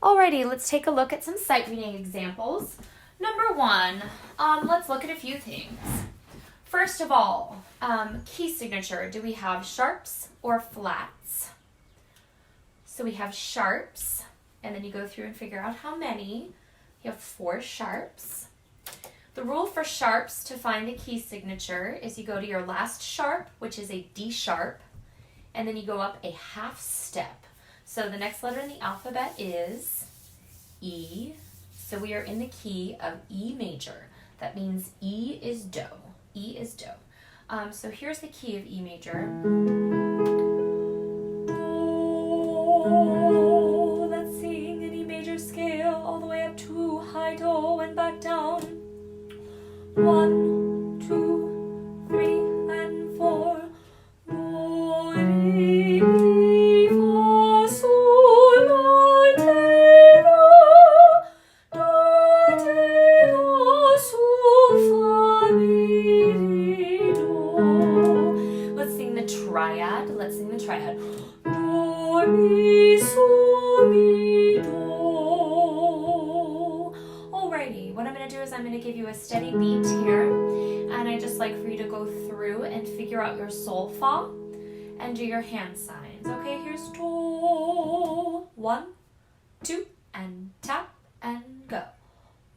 Alrighty, let's take a look at some sight reading examples. Number one, let's look at a few things. First of all, key signature. Do we have sharps or flats? So we have sharps, and then you go through and figure out how many. You have 4 sharps. The rule for sharps to find the key signature is you go to your last sharp, which is a D sharp, and then you go up a half step. So the next letter in the alphabet is E. So we are in the key of E major. That means E is do. E is do. So here's the key of E major. Do. Let's sing an E major scale all the way up to high do and back down. 1, 2, 3, and 4. Do, re, mi, fa, sol, la, te, do, te, do, sol, fa, mi, re, do. Let's sing the triad. Let's sing the triad. Do, mi, sol, mi, do. Alrighty, what I'm going to do is I'm going to give you a steady beat here, and I just like for you to go through and figure out your sol fa and do your hand signs. Okay, here's do. 1, 2, and tap and go.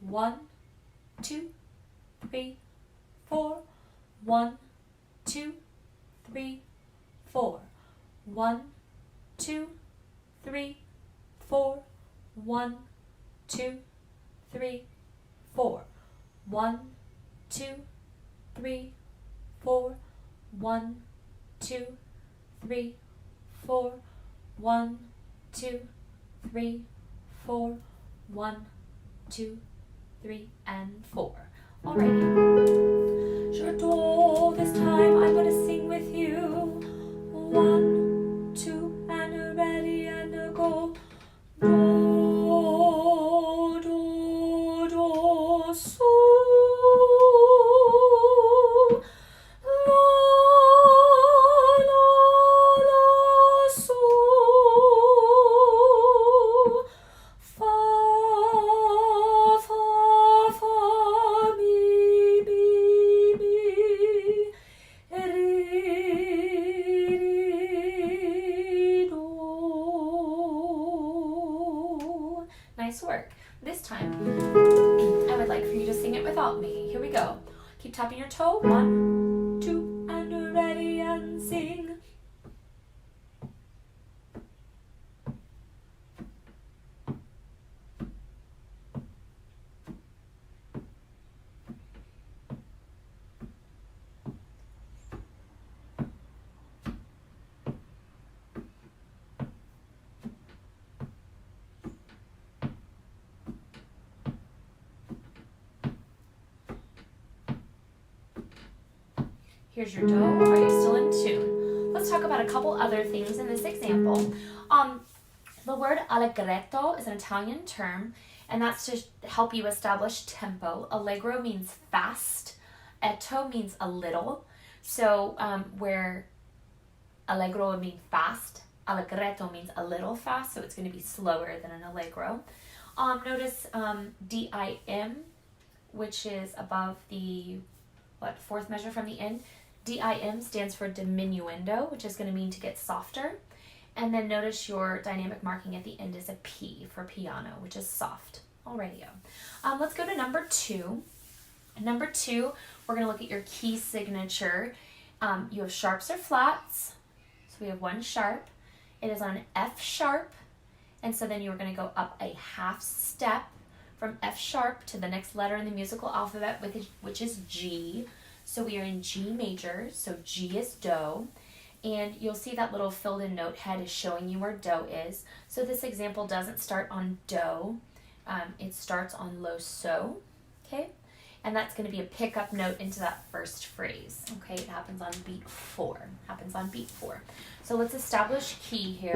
1, 2, 3, 4. 1, 2, 3, 4. 1, 2, 3, 4. 1, 2, 3, 4. 1, 2, 3, 4. 1, 2, 3, 4. 1, 2, 3, 4. 1, 2, 3, and 4. Alrighty. Sure do. This time I'm going to sing with you. 1, 2, and a ready and a go. Do, do, do, so. La, la, la, so. Fa, fa, fa, mi, mi, mi. Re, re, do. Nice work. This time, I would like for you to sing it without me. Here we go. Keep tapping your toe. 1, 2, and ready and sing. Here's your do. Are you still in tune? Let's talk about a couple other things in this example. The word allegretto is an Italian term, and that's to help you establish tempo. Allegro means fast. Etto means a little. So where allegro would mean fast, allegretto means a little fast, so it's going to be slower than an allegro. Notice dim, which is above the fourth measure from the end. Dim stands for diminuendo, which is going to mean to get softer. And then notice your dynamic marking at the end is a P for piano, which is soft. Alrighty. Let's go to number 2. Number 2, we're going to look at your key signature. You have sharps or flats. So we have 1 sharp. It is on F sharp. And so then you're going to go up a half step from F sharp to the next letter in the musical alphabet, which is G. So we are in G major, so G is do. And you'll see that little filled in note head is showing you where do is. So this example doesn't start on do. It starts on lo so, okay? And that's going to be a pickup note into that first phrase, okay? It happens on beat 4. So let's establish key here.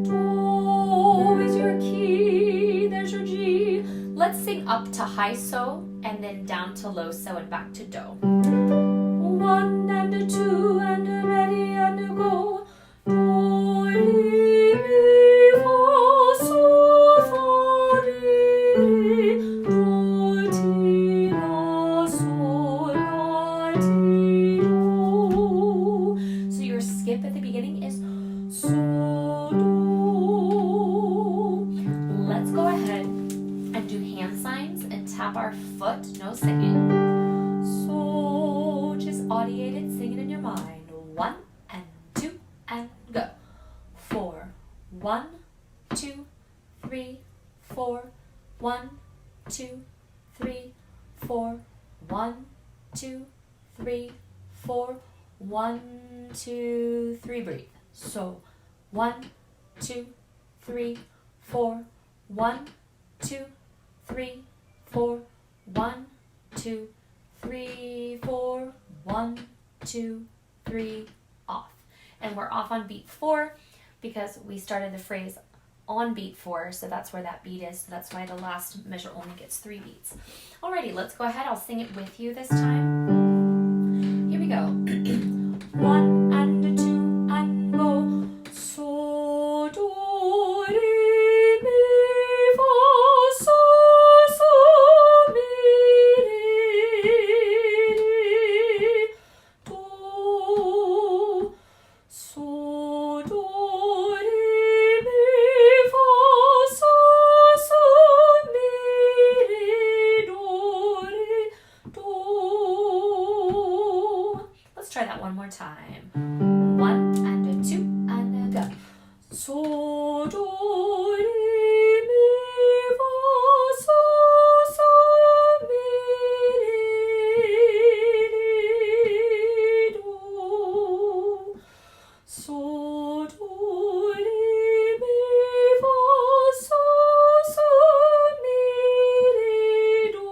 Do is your key, there's your G. Let's sing up to high so and then down to low so and back to do. 1 and a 2 and a ready and a go. Do, re, mi, fa, sol. tap our foot, no singing. So just audiate it, sing it in your mind. 1 and 2 and go. 4, 1, 2, 3, 4, 1, 2, 3, 4, 1, 2, 3, 4, 1, 2, 3, breathe. So 1, 2, 3, 4, 1, 2, 3, 4, 1, 2, 3, 4, 1, 2, 3, off. And we're off on beat 4 because we started the phrase on beat 4, so that's where that beat is. So that's why the last measure only gets 3 beats. Alrighty, let's go ahead. I'll sing it with you this time. Here we go. 1 and 2 and go. So, do, re, mi, fa, so, mi, re, do. So, do, re, mi, fa, so, mi, re, do. Let's try that one more time. 1 and 2 and go. So, do, re, mi, fa, so, mi, re, do. So, do, re, mi, fa, so, mi, do.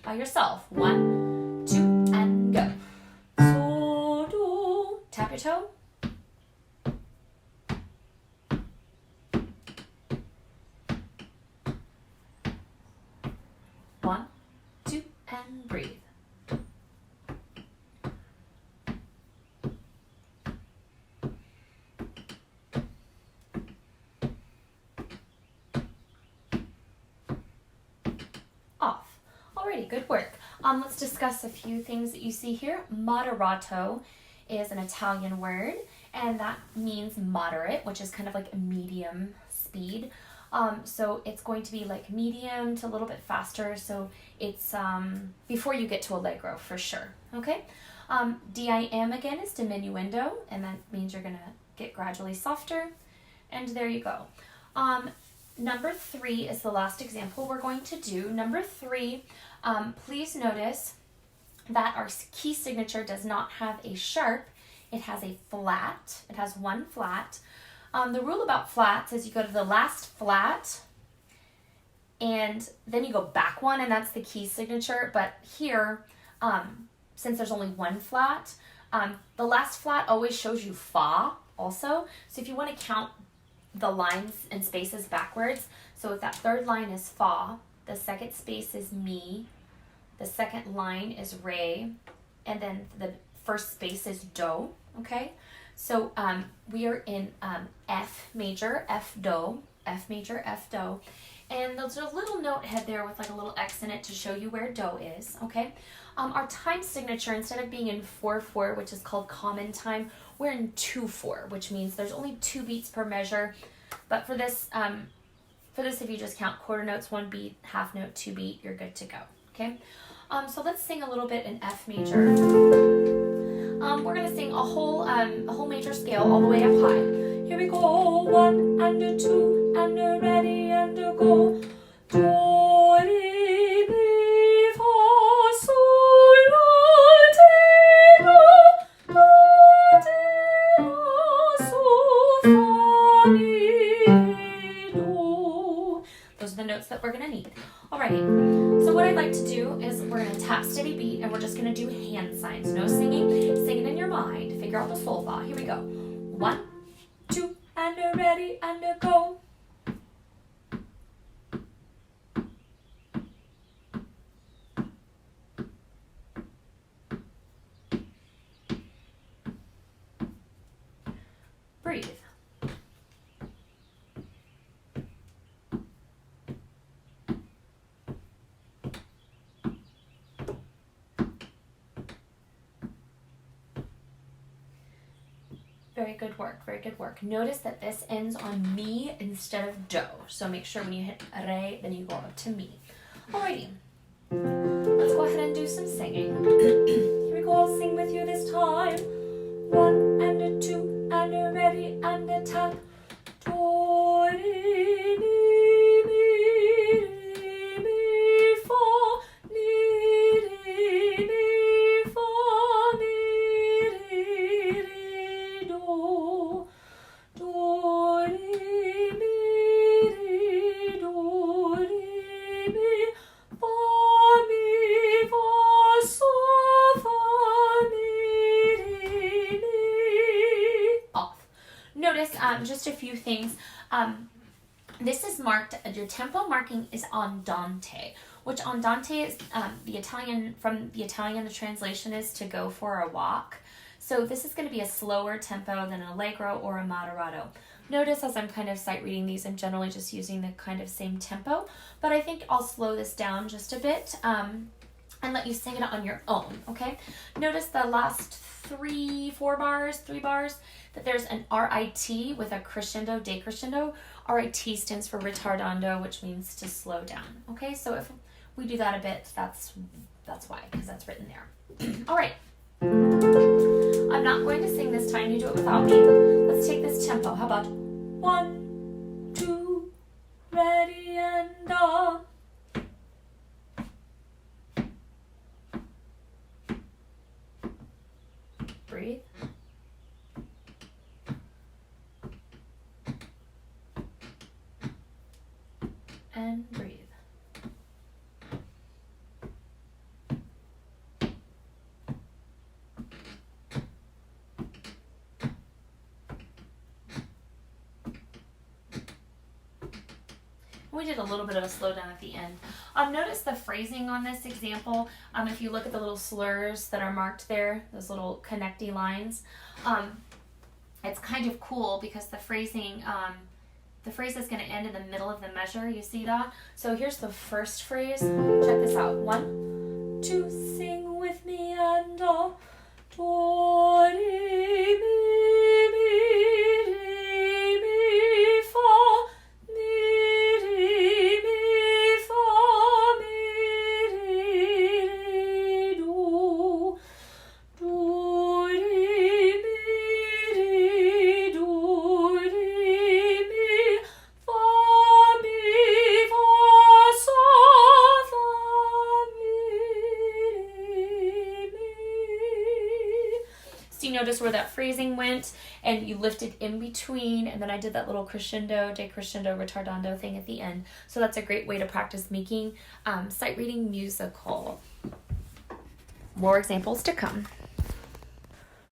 By yourself. 1, 2, and go. So, do. Tap your toe. One, 2, and breathe. Off. Alrighty, good work. Let's discuss a few things that you see here. Moderato is an Italian word, and that means moderate, which is kind of like a medium speed. So it's going to be like medium to a little bit faster, so it's before you get to allegro for sure, okay? Dim again is diminuendo, and that means you're gonna get gradually softer, and there you go. Number 3 is the last example we're going to do. Number 3, please notice that our key signature does not have a sharp, it has a flat. It has one flat. The rule about flats is you go to the last flat and then you go back one, and that's the key signature. But here, since there's only one flat, the last flat always shows you fa also. So if you want to count the lines and spaces backwards, so if that third line is fa, the second space is mi, the second line is re, and then the first space is do, okay? So we are in F major, F do, F major, F do, and there's a little note head there with like a little X in it to show you where do is, okay? Our time signature, instead of being in 4/4, which is called common time, we're in 2/4, which means there's only 2 beats per measure. But for this, if you just count quarter notes, 1 beat, half note, 2 beat, you're good to go. Okay. So let's sing a little bit in F major. We're gonna sing a whole major scale all the way up high. Here we go. 1 and 2 and ready and go. Do, re, mi, fa, sol, la, ti, do, ti, la, so, fa, mi, do. Those are the notes that we're gonna need. Alrighty, so what I'd like to do is we're gonna tap steady beat and we're just gonna do hand signs. No singing, sing it in your mind. Figure out the sol fa. Here we go. 1, 2, and ready and go. Breathe. Very very good work, very good work. Notice that this ends on mi instead of do. So make sure when you hit re, then you go up to mi. Alrighty. Let's go ahead and do some singing. Here we go, I'll sing with you this time. 1 and a 2 and a ready and a tap. Do, re, mi, re, mi, fa, mi, re, mi, fa, mi, re, re, do. Do, re, mi, re, do, re, mi, fa, mi, fa, so, fa, mi, re, mi. Off. Notice just a few things. This is marked, your tempo marking is andante, which andante is the Italian, from the Italian, the translation is to go for a walk. So this is going to be a slower tempo than an allegro or a moderato. Notice as I'm kind of sight reading these, I'm generally just using the kind of same tempo, but I think I'll slow this down just a bit and let you sing it on your own, okay? Notice the last 3 bars, that there's an RIT with a crescendo, decrescendo. RIT stands for ritardando, which means to slow down, okay? So if we do that a bit, that's why, because that's written there. All right. I'm not going to sing this time, you do it without me. Let's take this tempo. How about 1, 2, ready and on. Breathe. And breathe. We did a little bit of a slowdown at the end. Notice the phrasing on this example. If you look at the little slurs that are marked there, those little connecting lines, it's kind of cool because the phrasing, the phrase is going to end in the middle of the measure. You see that? So here's the first phrase. Check this out. 1, 2, sing with me and all. Do, re, mi, re, mi, fa, mi, re, mi, fa, mi, re, re, do. Do, re, mi, do, re, mi, fa, so, fa, mi, re, mi. So you notice where that phrasing went, and you lifted in between, and then I did that little crescendo, decrescendo, ritardando thing at the end. So that's a great way to practice making sight reading musical. More examples to come.